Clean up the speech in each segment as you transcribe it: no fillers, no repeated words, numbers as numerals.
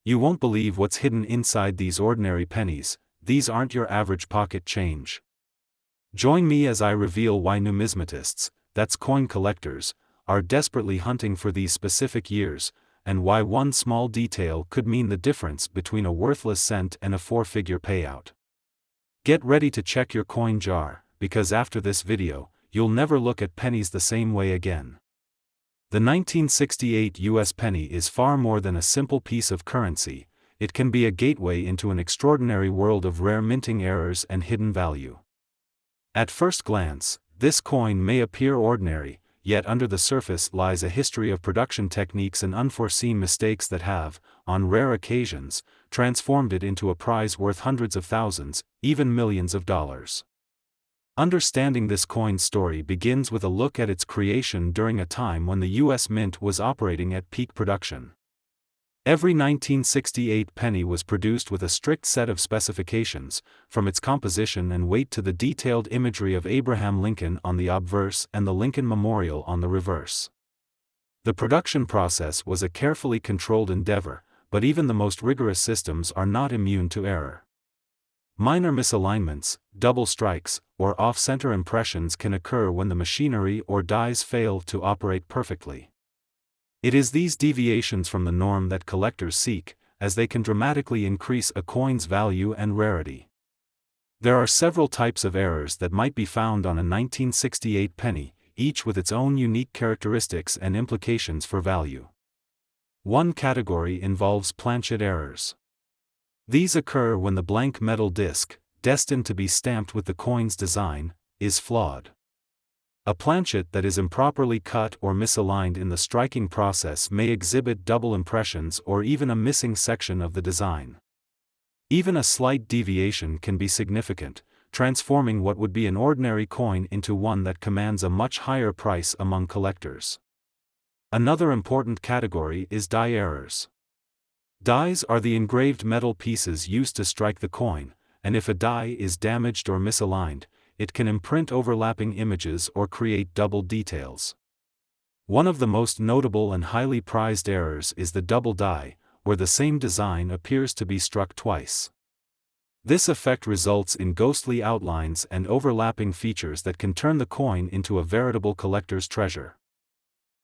You won't believe what's hidden inside these ordinary pennies. These aren't your average pocket change. Join me as I reveal why numismatists, that's coin collectors, are desperately hunting for these specific years, and why one small detail could mean the difference between a worthless cent and a four-figure payout. Get ready to check your coin jar, because after this video, you'll never look at pennies the same way again. The 1968 U.S. penny is far more than a simple piece of currency. It can be a gateway into an extraordinary world of rare minting errors and hidden value. At first glance, this coin may appear ordinary, yet under the surface lies a history of production techniques and unforeseen mistakes that have, on rare occasions, transformed it into a prize worth hundreds of thousands, even millions of dollars. Understanding this coin's story begins with a look at its creation during a time when the U.S. Mint was operating at peak production. Every 1968 penny was produced with a strict set of specifications, from its composition and weight to the detailed imagery of Abraham Lincoln on the obverse and the Lincoln Memorial on the reverse. The production process was a carefully controlled endeavor, but even the most rigorous systems are not immune to error. Minor misalignments, double strikes, or off-center impressions can occur when the machinery or dies fail to operate perfectly. It is these deviations from the norm that collectors seek, as they can dramatically increase a coin's value and rarity. There are several types of errors that might be found on a 1968 penny, each with its own unique characteristics and implications for value. One category involves planchet errors. These occur when the blank metal disc, destined to be stamped with the coin's design, is flawed. A planchet that is improperly cut or misaligned in the striking process may exhibit double impressions or even a missing section of the design. Even a slight deviation can be significant, transforming what would be an ordinary coin into one that commands a much higher price among collectors. Another important category is die errors. Dies are the engraved metal pieces used to strike the coin, and if a die is damaged or misaligned, it can imprint overlapping images or create double details. One of the most notable and highly prized errors is the double die, where the same design appears to be struck twice. This effect results in ghostly outlines and overlapping features that can turn the coin into a veritable collector's treasure.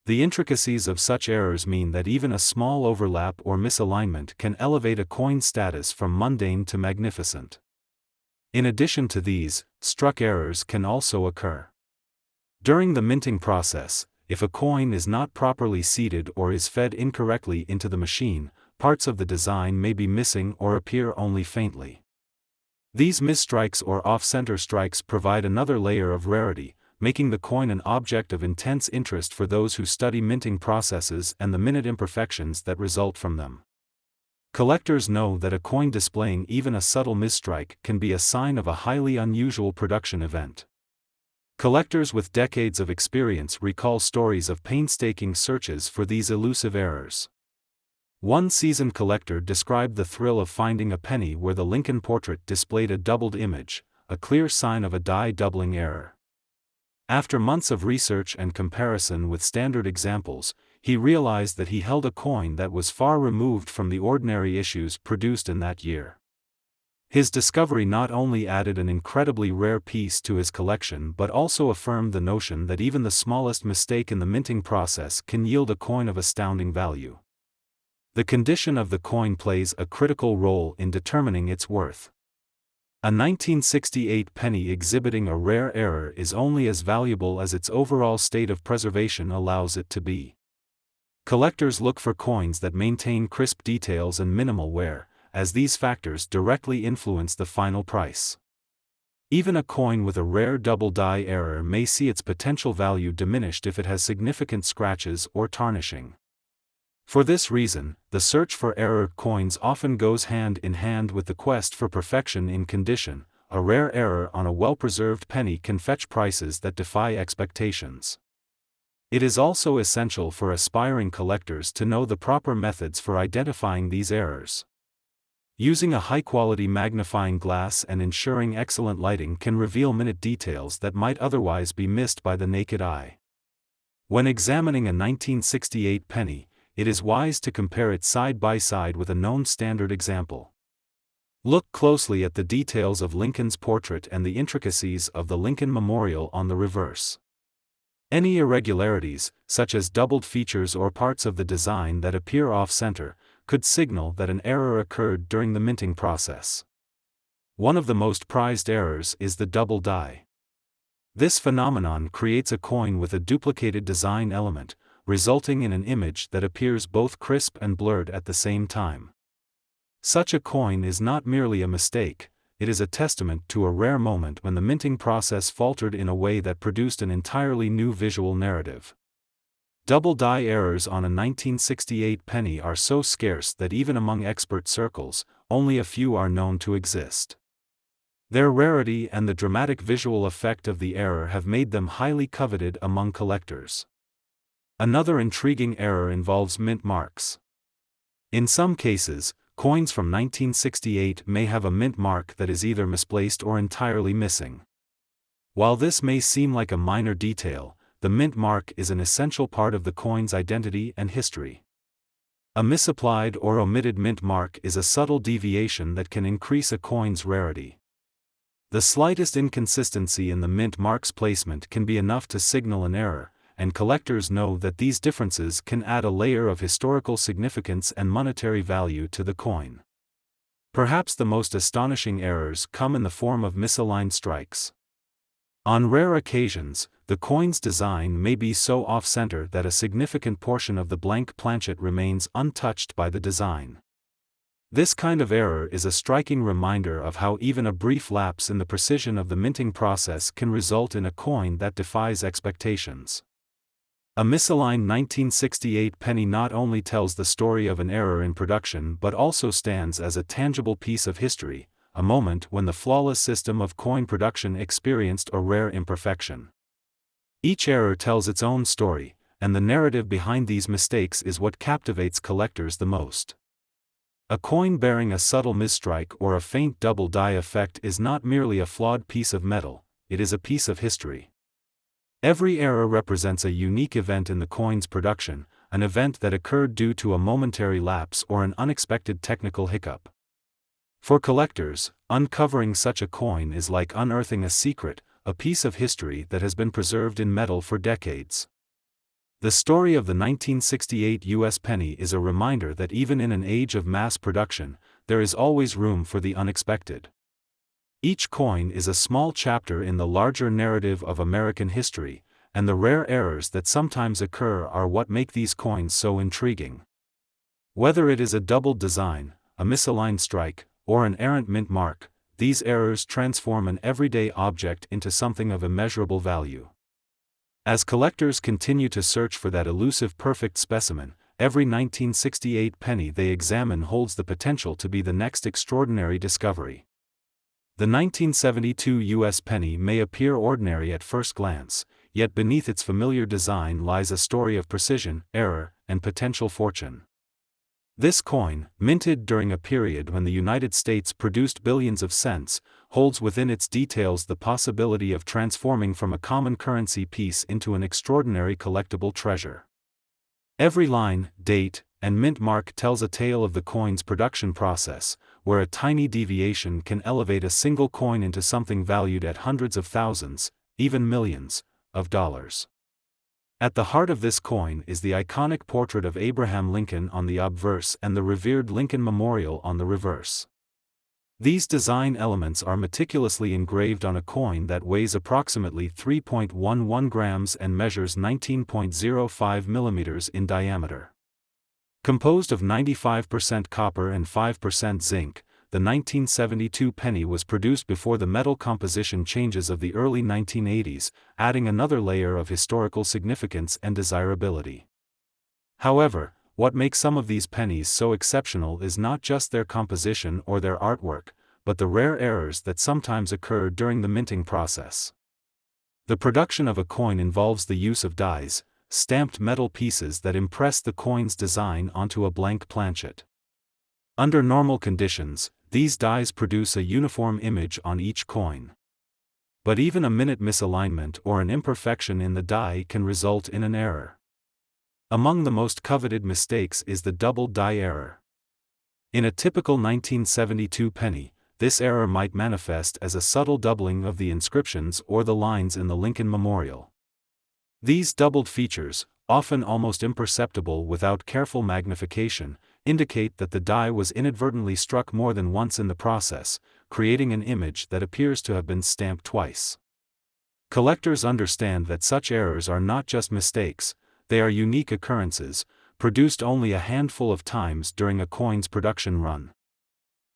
The intricacies of such errors mean that even a small overlap or misalignment can elevate a coin's status from mundane to magnificent. In addition to these, struck errors can also occur. During the minting process, if a coin is not properly seated or is fed incorrectly into the machine, parts of the design may be missing or appear only faintly. These misstrikes or off-center strikes provide another layer of rarity, making the coin an object of intense interest for those who study minting processes and the minute imperfections that result from them. Collectors know that a coin displaying even a subtle misstrike can be a sign of a highly unusual production event. Collectors with decades of experience recall stories of painstaking searches for these elusive errors. One seasoned collector described the thrill of finding a penny where the Lincoln portrait displayed a doubled image, a clear sign of a die doubling error. After months of research and comparison with standard examples, he realized that he held a coin that was far removed from the ordinary issues produced in that year. His discovery not only added an incredibly rare piece to his collection but also affirmed the notion that even the smallest mistake in the minting process can yield a coin of astounding value. The condition of the coin plays a critical role in determining its worth. A 1968 penny exhibiting a rare error is only as valuable as its overall state of preservation allows it to be. Collectors look for coins that maintain crisp details and minimal wear, as these factors directly influence the final price. Even a coin with a rare double die error may see its potential value diminished if it has significant scratches or tarnishing. For this reason, the search for error coins often goes hand in hand with the quest for perfection in condition. A rare error on a well-preserved penny can fetch prices that defy expectations. It is also essential for aspiring collectors to know the proper methods for identifying these errors. Using a high-quality magnifying glass and ensuring excellent lighting can reveal minute details that might otherwise be missed by the naked eye. When examining a 1968 penny, it is wise to compare it side by side with a known standard example. Look closely at the details of Lincoln's portrait and the intricacies of the Lincoln Memorial on the reverse. Any irregularities, such as doubled features or parts of the design that appear off-center, could signal that an error occurred during the minting process. One of the most prized errors is the double die. This phenomenon creates a coin with a duplicated design element, resulting in an image that appears both crisp and blurred at the same time. Such a coin is not merely a mistake, it is a testament to a rare moment when the minting process faltered in a way that produced an entirely new visual narrative. Double die errors on a 1968 penny are so scarce that even among expert circles, only a few are known to exist. Their rarity and the dramatic visual effect of the error have made them highly coveted among collectors. Another intriguing error involves mint marks. In some cases, coins from 1968 may have a mint mark that is either misplaced or entirely missing. While this may seem like a minor detail, the mint mark is an essential part of the coin's identity and history. A misapplied or omitted mint mark is a subtle deviation that can increase a coin's rarity. The slightest inconsistency in the mint mark's placement can be enough to signal an error, and collectors know that these differences can add a layer of historical significance and monetary value to the coin. Perhaps the most astonishing errors come in the form of misaligned strikes. On rare occasions, the coin's design may be so off-center that a significant portion of the blank planchet remains untouched by the design. This kind of error is a striking reminder of how even a brief lapse in the precision of the minting process can result in a coin that defies expectations. A misaligned 1968 penny not only tells the story of an error in production but also stands as a tangible piece of history, a moment when the flawless system of coin production experienced a rare imperfection. Each error tells its own story, and the narrative behind these mistakes is what captivates collectors the most. A coin bearing a subtle misstrike or a faint double die effect is not merely a flawed piece of metal, it is a piece of history. Every error represents a unique event in the coin's production, an event that occurred due to a momentary lapse or an unexpected technical hiccup. For collectors, uncovering such a coin is like unearthing a secret, a piece of history that has been preserved in metal for decades. The story of the 1968 U.S. penny is a reminder that even in an age of mass production, there is always room for the unexpected. Each coin is a small chapter in the larger narrative of American history, and the rare errors that sometimes occur are what make these coins so intriguing. Whether it is a doubled design, a misaligned strike, or an errant mint mark, these errors transform an everyday object into something of immeasurable value. As collectors continue to search for that elusive perfect specimen, every 1968 penny they examine holds the potential to be the next extraordinary discovery. The 1972 U.S. penny may appear ordinary at first glance, yet beneath its familiar design lies a story of precision, error, and potential fortune. This coin, minted during a period when the United States produced billions of cents, holds within its details the possibility of transforming from a common currency piece into an extraordinary collectible treasure. Every line, date, and mint mark tells a tale of the coin's production process, where a tiny deviation can elevate a single coin into something valued at hundreds of thousands, even millions, of dollars. At the heart of this coin is the iconic portrait of Abraham Lincoln on the obverse and the revered Lincoln Memorial on the reverse. These design elements are meticulously engraved on a coin that weighs approximately 3.11 grams and measures 19.05 millimeters in diameter. Composed of 95% copper and 5% zinc, the 1972 penny was produced before the metal composition changes of the early 1980s, adding another layer of historical significance and desirability. However, what makes some of these pennies so exceptional is not just their composition or their artwork, but the rare errors that sometimes occur during the minting process. The production of a coin involves the use of dies, stamped metal pieces that impress the coin's design onto a blank planchet. Under normal conditions, these dies produce a uniform image on each coin. But even a minute misalignment or an imperfection in the die can result in an error. Among the most coveted mistakes is the double die error. In a typical 1972 penny, this error might manifest as a subtle doubling of the inscriptions or the lines in the Lincoln Memorial. These doubled features, often almost imperceptible without careful magnification, indicate that the die was inadvertently struck more than once in the process, creating an image that appears to have been stamped twice. Collectors understand that such errors are not just mistakes, they are unique occurrences, produced only a handful of times during a coin's production run.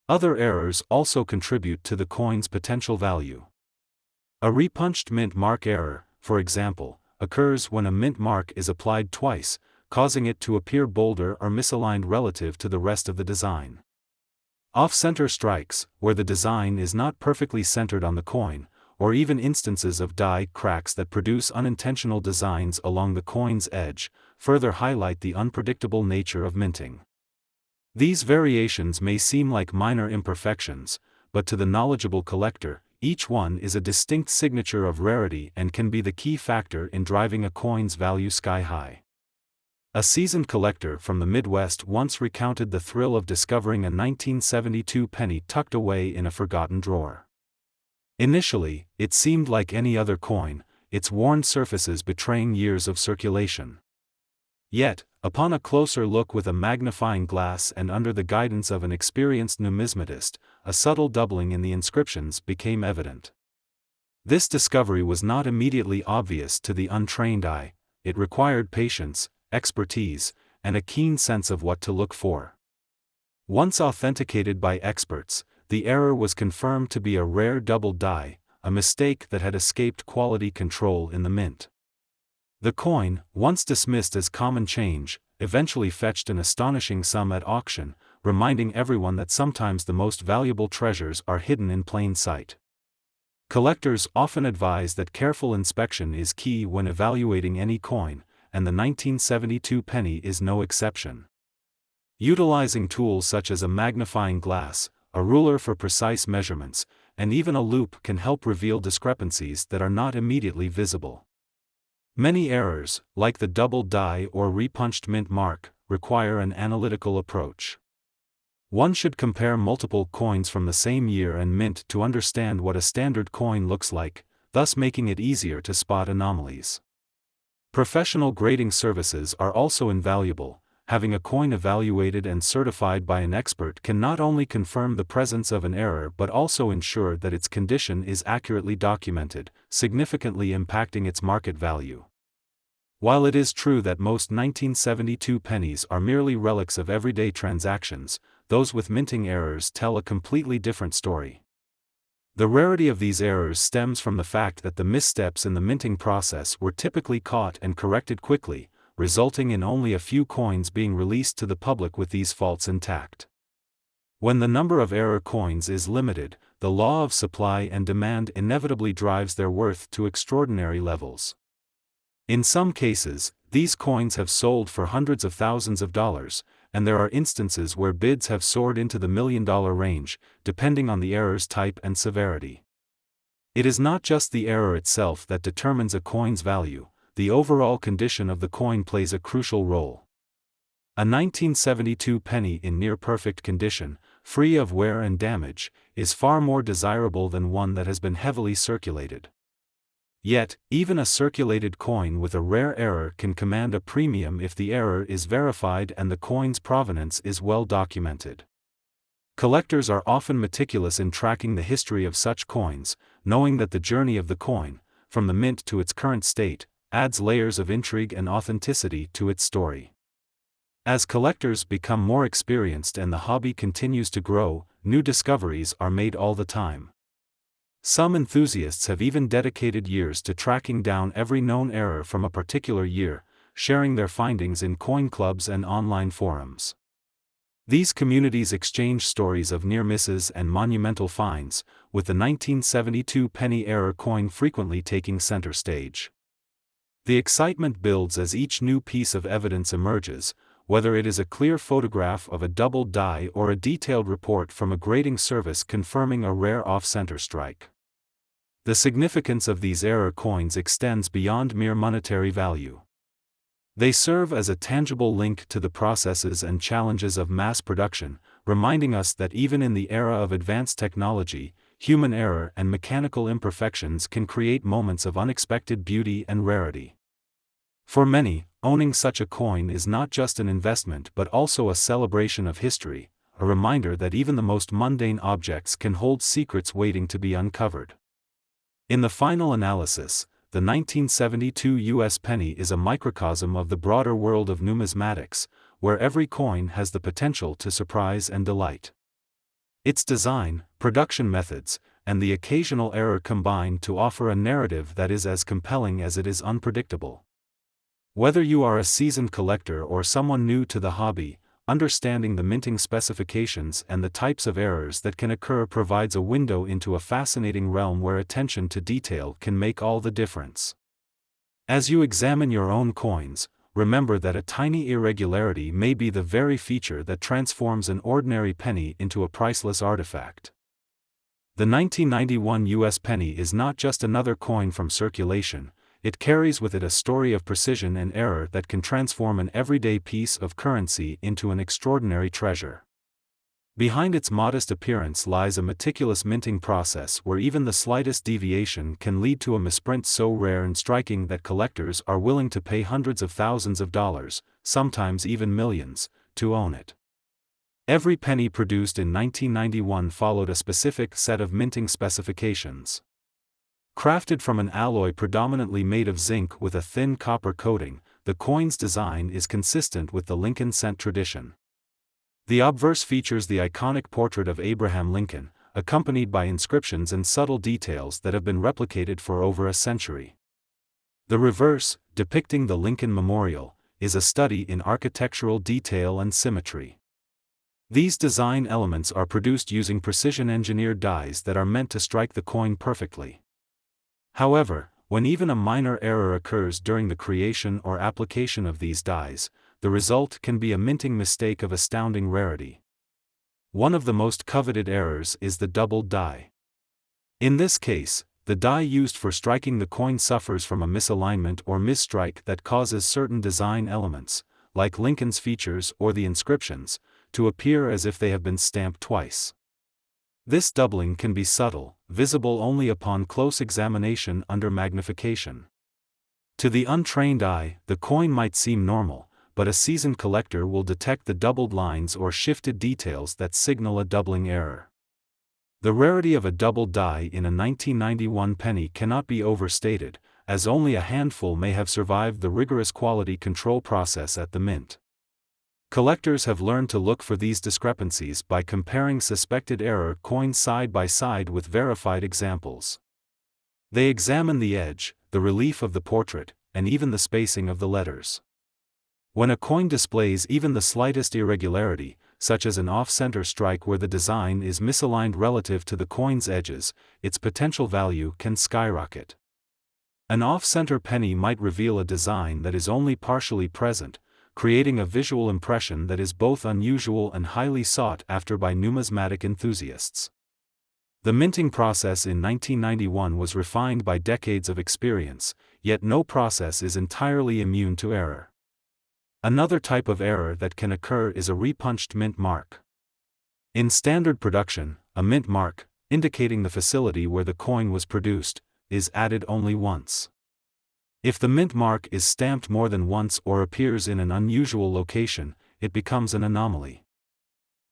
Other errors also contribute to the coin's potential value. A repunched mint mark error, for example, occurs when a mint mark is applied twice, causing it to appear bolder or misaligned relative to the rest of the design. Off-center strikes, where the design is not perfectly centered on the coin, or even instances of die cracks that produce unintentional designs along the coin's edge, further highlight the unpredictable nature of minting. These variations may seem like minor imperfections, but to the knowledgeable collector, each one is a distinct signature of rarity and can be the key factor in driving a coin's value sky high. A seasoned collector from the Midwest once recounted the thrill of discovering a 1972 penny tucked away in a forgotten drawer. Initially, it seemed like any other coin, its worn surfaces betraying years of circulation. Yet, upon a closer look with a magnifying glass and under the guidance of an experienced numismatist, a subtle doubling in the inscriptions became evident. This discovery was not immediately obvious to the untrained eye, it required patience, expertise, and a keen sense of what to look for. Once authenticated by experts, the error was confirmed to be a rare double die, a mistake that had escaped quality control in the mint. The coin, once dismissed as common change, eventually fetched an astonishing sum at auction, reminding everyone that sometimes the most valuable treasures are hidden in plain sight. Collectors often advise that careful inspection is key when evaluating any coin, and the 1972 penny is no exception. Utilizing tools such as a magnifying glass, a ruler for precise measurements, and even a loupe can help reveal discrepancies that are not immediately visible. Many errors, like the double die or repunched mint mark, require an analytical approach. One should compare multiple coins from the same year and mint to understand what a standard coin looks like, thus making it easier to spot anomalies. Professional grading services are also invaluable. Having a coin evaluated and certified by an expert can not only confirm the presence of an error but also ensure that its condition is accurately documented, significantly impacting its market value. While it is true that most 1972 pennies are merely relics of everyday transactions, those with minting errors tell a completely different story. The rarity of these errors stems from the fact that the missteps in the minting process were typically caught and corrected quickly, resulting in only a few coins being released to the public with these faults intact. When the number of error coins is limited, the law of supply and demand inevitably drives their worth to extraordinary levels. In some cases, these coins have sold for hundreds of thousands of dollars, and there are instances where bids have soared into the million-dollar range, depending on the error's type and severity. It is not just the error itself that determines a coin's value. The overall condition of the coin plays a crucial role. A 1972 penny in near-perfect condition, free of wear and damage, is far more desirable than one that has been heavily circulated. Yet, even a circulated coin with a rare error can command a premium if the error is verified and the coin's provenance is well documented. Collectors are often meticulous in tracking the history of such coins, knowing that the journey of the coin, from the mint to its current state, adds layers of intrigue and authenticity to its story. As collectors become more experienced and the hobby continues to grow, new discoveries are made all the time. Some enthusiasts have even dedicated years to tracking down every known error from a particular year, sharing their findings in coin clubs and online forums. These communities exchange stories of near misses and monumental finds, with the 1972 penny error coin frequently taking center stage. The excitement builds as each new piece of evidence emerges, whether it is a clear photograph of a double die or a detailed report from a grading service confirming a rare off-center strike. The significance of these error coins extends beyond mere monetary value. They serve as a tangible link to the processes and challenges of mass production, reminding us that even in the era of advanced technology, human error and mechanical imperfections can create moments of unexpected beauty and rarity. For many, owning such a coin is not just an investment but also a celebration of history, a reminder that even the most mundane objects can hold secrets waiting to be uncovered. In the final analysis, the 1972 U.S. penny is a microcosm of the broader world of numismatics, where every coin has the potential to surprise and delight. Its design, production methods, and the occasional error combine to offer a narrative that is as compelling as it is unpredictable. Whether you are a seasoned collector or someone new to the hobby, understanding the minting specifications and the types of errors that can occur provides a window into a fascinating realm where attention to detail can make all the difference. As you examine your own coins, remember that a tiny irregularity may be the very feature that transforms an ordinary penny into a priceless artifact. The 1991 U.S. penny is not just another coin from circulation. It carries with it a story of precision and error that can transform an everyday piece of currency into an extraordinary treasure. Behind its modest appearance lies a meticulous minting process where even the slightest deviation can lead to a misprint so rare and striking that collectors are willing to pay hundreds of thousands of dollars, sometimes even millions, to own it. Every penny produced in 1991 followed a specific set of minting specifications. Crafted from an alloy predominantly made of zinc with a thin copper coating, the coin's design is consistent with the Lincoln cent tradition. The obverse features the iconic portrait of Abraham Lincoln, accompanied by inscriptions and subtle details that have been replicated for over a century. The reverse, depicting the Lincoln Memorial, is a study in architectural detail and symmetry. These design elements are produced using precision-engineered dies that are meant to strike the coin perfectly. However, when even a minor error occurs during the creation or application of these dies, the result can be a minting mistake of astounding rarity. One of the most coveted errors is the doubled die. In this case, the die used for striking the coin suffers from a misalignment or misstrike that causes certain design elements, like Lincoln's features or the inscriptions, to appear as if they have been stamped twice. This doubling can be subtle, visible only upon close examination under magnification. To the untrained eye, the coin might seem normal, but a seasoned collector will detect the doubled lines or shifted details that signal a doubling error. The rarity of a doubled die in a 1991 penny cannot be overstated, as only a handful may have survived the rigorous quality control process at the mint. Collectors have learned to look for these discrepancies by comparing suspected error coins side by side with verified examples. They examine the edge, the relief of the portrait, and even the spacing of the letters. When a coin displays even the slightest irregularity, such as an off-center strike where the design is misaligned relative to the coin's edges, its potential value can skyrocket. An off-center penny might reveal a design that is only partially present, creating a visual impression that is both unusual and highly sought after by numismatic enthusiasts. The minting process in 1991 was refined by decades of experience, yet no process is entirely immune to error. Another type of error that can occur is a repunched mint mark. In standard production, a mint mark, indicating the facility where the coin was produced, is added only once. If the mint mark is stamped more than once or appears in an unusual location, it becomes an anomaly.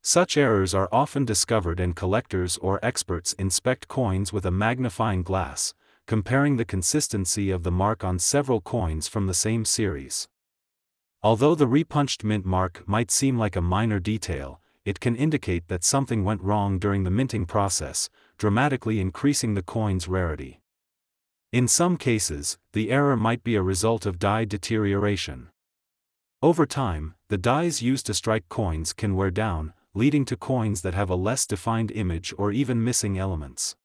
Such errors are often discovered and collectors or experts inspect coins with a magnifying glass, comparing the consistency of the mark on several coins from the same series. Although the repunched mint mark might seem like a minor detail, it can indicate that something went wrong during the minting process, dramatically increasing the coin's rarity. In some cases, the error might be a result of die deterioration. Over time, the dies used to strike coins can wear down, leading to coins that have a less defined image or even missing elements.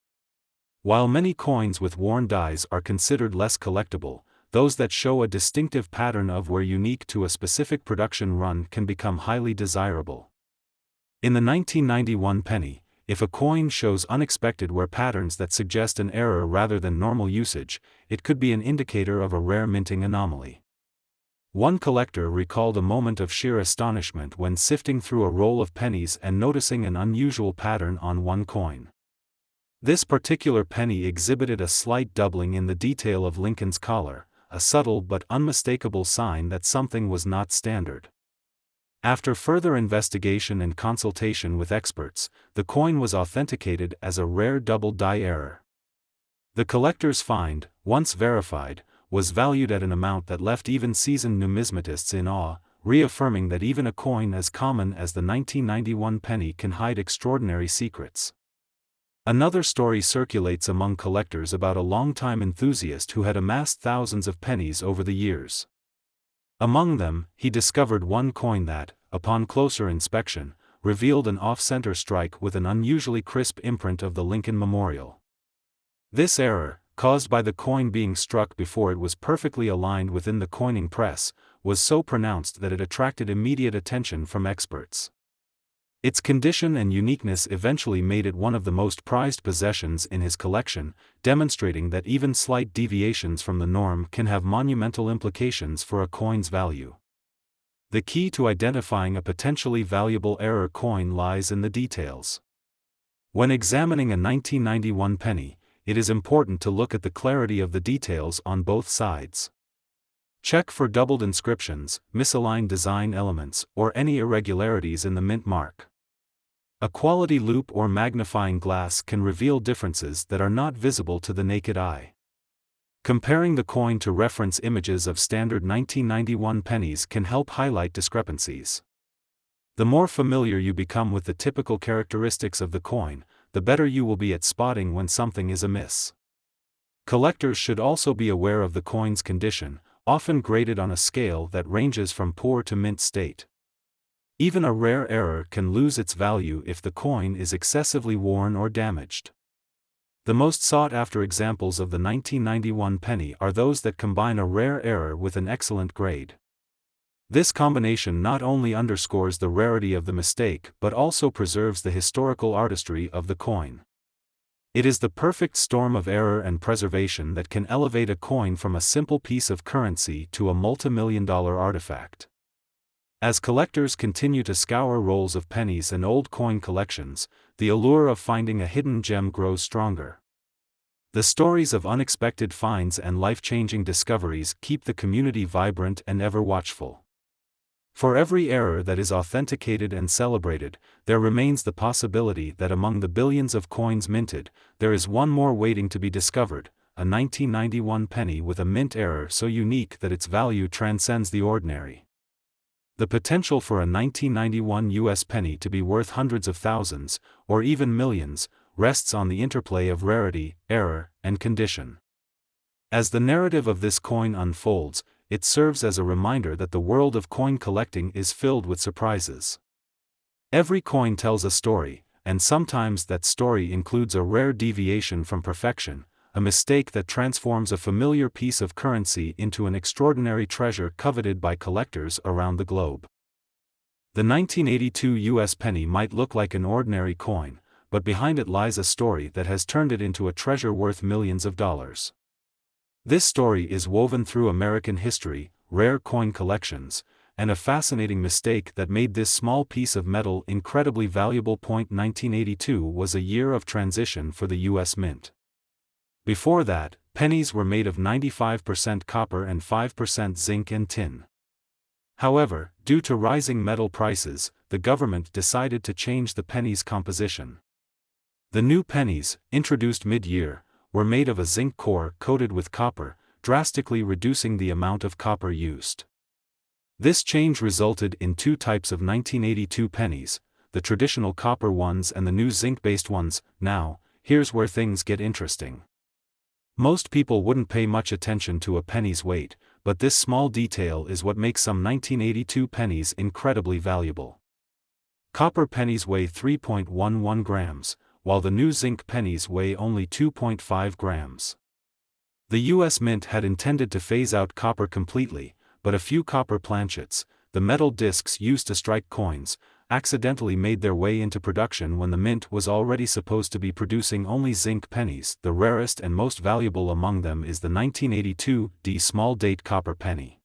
While many coins with worn dies are considered less collectible, those that show a distinctive pattern of wear unique to a specific production run can become highly desirable. In the 1991 penny, if a coin shows unexpected wear patterns that suggest an error rather than normal usage, it could be an indicator of a rare minting anomaly. One collector recalled a moment of sheer astonishment when sifting through a roll of pennies and noticing an unusual pattern on one coin. This particular penny exhibited a slight doubling in the detail of Lincoln's collar, a subtle but unmistakable sign that something was not standard. After further investigation and consultation with experts, the coin was authenticated as a rare double die error. The collector's find, once verified, was valued at an amount that left even seasoned numismatists in awe, reaffirming that even a coin as common as the 1991 penny can hide extraordinary secrets. Another story circulates among collectors about a longtime enthusiast who had amassed thousands of pennies over the years. Among them, he discovered one coin that, upon closer inspection, revealed an off-center strike with an unusually crisp imprint of the Lincoln Memorial. This error, caused by the coin being struck before it was perfectly aligned within the coining press, was so pronounced that it attracted immediate attention from experts. Its condition and uniqueness eventually made it one of the most prized possessions in his collection, demonstrating that even slight deviations from the norm can have monumental implications for a coin's value. The key to identifying a potentially valuable error coin lies in the details. When examining a 1991 penny, it is important to look at the clarity of the details on both sides. Check for doubled inscriptions, misaligned design elements, or any irregularities in the mint mark. A quality loupe or magnifying glass can reveal differences that are not visible to the naked eye. Comparing the coin to reference images of standard 1991 pennies can help highlight discrepancies. The more familiar you become with the typical characteristics of the coin, the better you will be at spotting when something is amiss. Collectors should also be aware of the coin's condition, often graded on a scale that ranges from poor to mint state. Even a rare error can lose its value if the coin is excessively worn or damaged. The most sought-after examples of the 1991 penny are those that combine a rare error with an excellent grade. This combination not only underscores the rarity of the mistake but also preserves the historical artistry of the coin. It is the perfect storm of error and preservation that can elevate a coin from a simple piece of currency to a multi-million-dollar artifact. As collectors continue to scour rolls of pennies and old coin collections, the allure of finding a hidden gem grows stronger. The stories of unexpected finds and life-changing discoveries keep the community vibrant and ever watchful. For every error that is authenticated and celebrated, there remains the possibility that among the billions of coins minted, there is one more waiting to be discovered, a 1991 penny with a mint error so unique that its value transcends the ordinary. The potential for a 1991 U.S. penny to be worth hundreds of thousands, or even millions, rests on the interplay of rarity, error, and condition. As the narrative of this coin unfolds, it serves as a reminder that the world of coin collecting is filled with surprises. Every coin tells a story, and sometimes that story includes a rare deviation from perfection, a mistake that transforms a familiar piece of currency into an extraordinary treasure coveted by collectors around the globe. The 1982 U.S. penny might look like an ordinary coin, but behind it lies a story that has turned it into a treasure worth millions of dollars. This story is woven through American history, rare coin collections, and a fascinating mistake that made this small piece of metal incredibly valuable. 1982 was a year of transition for the U.S. Mint. Before that, pennies were made of 95% copper and 5% zinc and tin. However, due to rising metal prices, the government decided to change the penny's composition. The new pennies, introduced mid-year, were made of a zinc core coated with copper, drastically reducing the amount of copper used. This change resulted in two types of 1982 pennies, the traditional copper ones and the new zinc-based ones. Now, here's where things get interesting. Most people wouldn't pay much attention to a penny's weight, but this small detail is what makes some 1982 pennies incredibly valuable. Copper pennies weigh 3.11 grams, while the new zinc pennies weigh only 2.5 grams. The U.S. Mint had intended to phase out copper completely, but a few copper planchets, the metal discs used to strike coins, accidentally made their way into production when the mint was already supposed to be producing only zinc pennies. The rarest and most valuable among them is the 1982 D small date copper penny.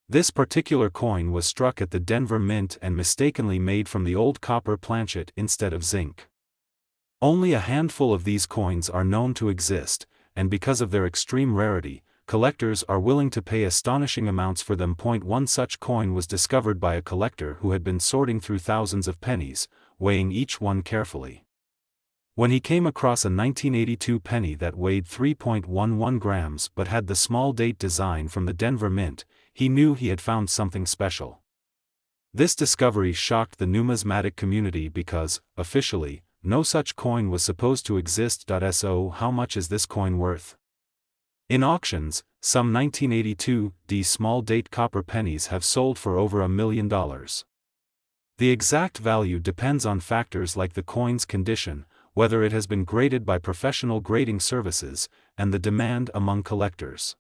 This particular coin was struck at the Denver Mint and mistakenly made from the old copper planchet instead of zinc. Only a handful of these coins are known to exist, and because of their extreme rarity, collectors are willing to pay astonishing amounts for them. One such coin was discovered by a collector who had been sorting through thousands of pennies, weighing each one carefully. When he came across a 1982 penny that weighed 3.11 grams but had the small date design from the Denver Mint, he knew he had found something special. This discovery shocked the numismatic community because, officially, no such coin was supposed to exist. So how much is this coin worth? In auctions, some 1982 small date copper pennies have sold for over $1 million. The exact value depends on factors like the coin's condition, whether it has been graded by professional grading services, and the demand among collectors.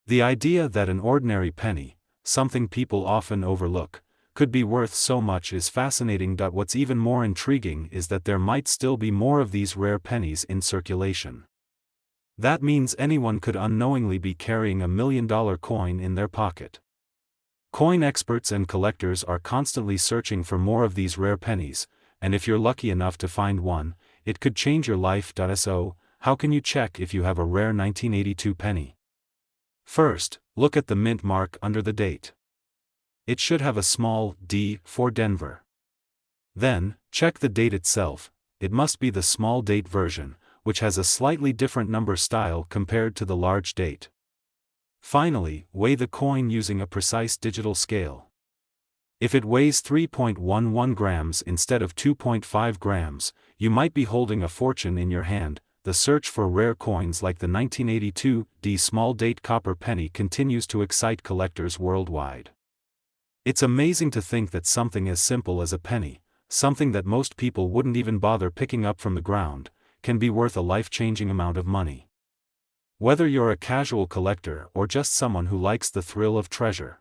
The idea that an ordinary penny, something people often overlook, could be worth so much is fascinating. What's even more intriguing is that there might still be more of these rare pennies in circulation. That means anyone could unknowingly be carrying $1 million coin in their pocket. Coin experts and collectors are constantly searching for more of these rare pennies, and if you're lucky enough to find one, it could change your life. So, how can you check if you have a rare 1982 penny? First, look at the mint mark under the date. It should have a small d for Denver. Then, check the date itself. It must be the small date version, which has a slightly different number style compared to the large date. Finally, weigh the coin using a precise digital scale. If it weighs 3.11 grams instead of 2.5 grams, you might be holding a fortune in your hand. The search for rare coins like the 1982 small date copper penny continues to excite collectors worldwide. It's amazing to think that something as simple as a penny, something that most people wouldn't even bother picking up from the ground, can be worth a life-changing amount of money. Whether you're a casual collector or just someone who likes the thrill of treasure,